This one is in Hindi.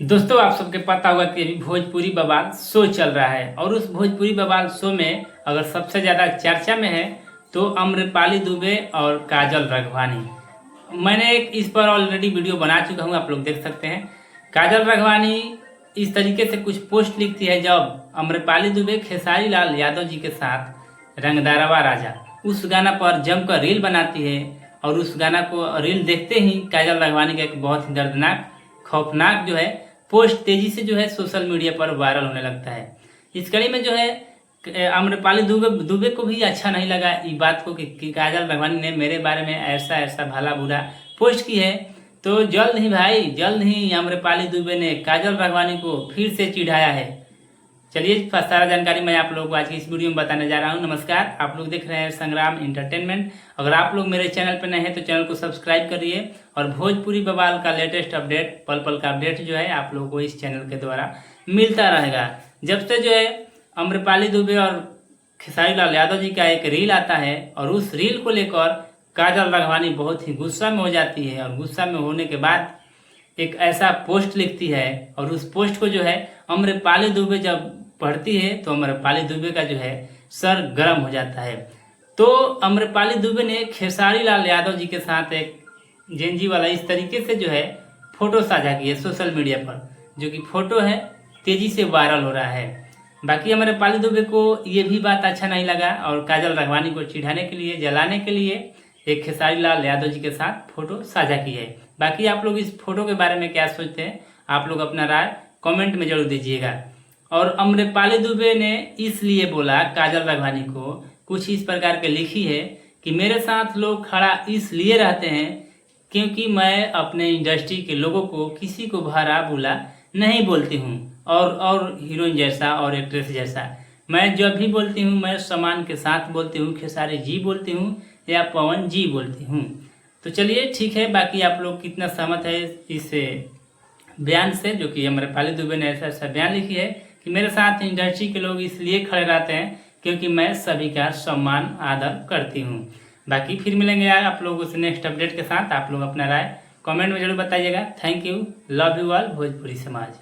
दोस्तों, आप सबके पता होगा कि अभी भोजपुरी बवाल शो चल रहा है और उस भोजपुरी बवाल शो में अगर सबसे ज़्यादा चर्चा में है तो अम्रपाली दुबे और काजल राघवानी। मैंने एक इस पर ऑलरेडी वीडियो बना चुका हूँ, आप लोग देख सकते हैं। काजल राघवानी इस तरीके से कुछ पोस्ट लिखती है जब अम्रपाली दुबे खेसारी लाल यादव जी के साथ रंगदारवा राजा उस गाना पर जमकर रील बनाती है और उस गाना को रील देखते ही काजल राघवानी का एक बहुत ही दर्दनाक खौफनाक जो है पोस्ट तेजी से जो है सोशल मीडिया पर वायरल होने लगता है। इस कड़ी में जो है आम्रपाली दुबे को भी अच्छा नहीं लगा इस बात को कि काजल राघवानी ने मेरे बारे में ऐसा ऐसा भला बुरा पोस्ट की है। तो जल्द ही आम्रपाली दुबे ने काजल राघवानी को फिर से चिढ़ाया है। चलिए सारा जानकारी मैं आप लोगों को आज की इस वीडियो में बताने जा रहा हूं। नमस्कार, आप लोग देख रहे हैं संग्राम इंटरटेनमेंट। अगर आप लोग मेरे चैनल पर नए हैं तो चैनल को सब्सक्राइब करिए और भोजपुरी बवाल का लेटेस्ट अपडेट पल पल का अपडेट जो है आप लोगों को इस चैनल के द्वारा मिलता रहेगा। जब से जो है अम्रपाली दुबे और खेसारी लाल यादव जी का एक रील आता है और उस रील को लेकर काजल राघवानी बहुत ही गुस्सा में हो जाती है और गुस्सा में होने के बाद एक ऐसा पोस्ट लिखती है और उस पोस्ट को जो है अम्रपाली दुबे जब पढ़ती है तो अम्रपाली दुबे का जो है सर गर्म हो जाता है। तो अम्रपाली दुबे ने खेसारी लाल यादव जी के साथ एक जेनजी वाला इस तरीके से जो है फोटो साझा की है सोशल मीडिया पर, जो कि फोटो है तेजी से वायरल हो रहा है। बाकी अम्रपाली दुबे को ये भी बात अच्छा नहीं लगा और काजल राघवानी को चिढ़ाने के लिए जलाने के लिए एक खेसारी लाल यादव जी के साथ फोटो साझा की है। बाकी आप लोग इस फोटो के बारे में क्या सोचते हैं, आप लोग अपना राय कमेंट में जरूर दीजिएगा। और अम्रपाली दुबे ने इसलिए बोला काजल राघवानी को कुछ इस प्रकार के लिखी है कि मेरे साथ लोग खड़ा इसलिए रहते हैं क्योंकि मैं अपने इंडस्ट्री के लोगों को किसी को भला बुरा नहीं बोलती हूँ और हीरोइन जैसा और एक्ट्रेस जैसा मैं जब भी बोलती हूँ मैं सम्मान के साथ बोलती हूँ, खेसारी जी बोलती हूँ या पवन जी बोलती हूँ। तो चलिए ठीक है, बाकी आप लोग कितना सहमत है इस बयान से जो कि अम्रपाली दुबे ने ऐसा ऐसा बयान लिखी है कि मेरे साथ इंडस्ट्री के लोग इसलिए खड़े रहते हैं क्योंकि मैं सभी का सम्मान आदर करती हूँ। बाकी फिर मिलेंगे यार आप लोगों से नेक्स्ट अपडेट के साथ। आप लोग अपना राय कमेंट में जरूर बताइएगा। Thank you, love you all Bhojpuri समाज।